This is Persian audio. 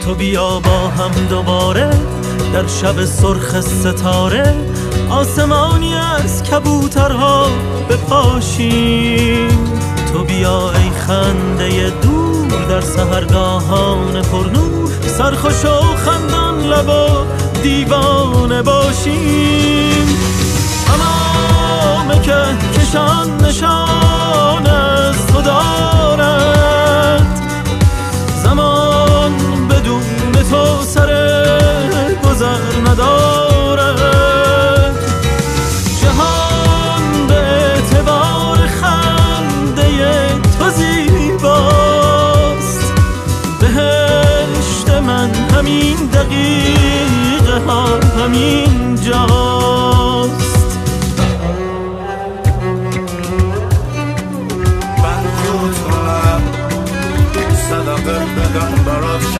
تو بیا با هم دوباره در شب سرخ ستاره آسمانی از کبوترها بپاشیم. تو بیا ای خنده دور در سحرگاهان پرنور سرخوش و خندان لب و دیوانه باشیم. تمام کهکشان نشان از تو دارد، زمان بدون تو سر گذر ندارد. جهان به اعتبار خنده تو زیباست، بهشت من همین دقیقه ها همین جا.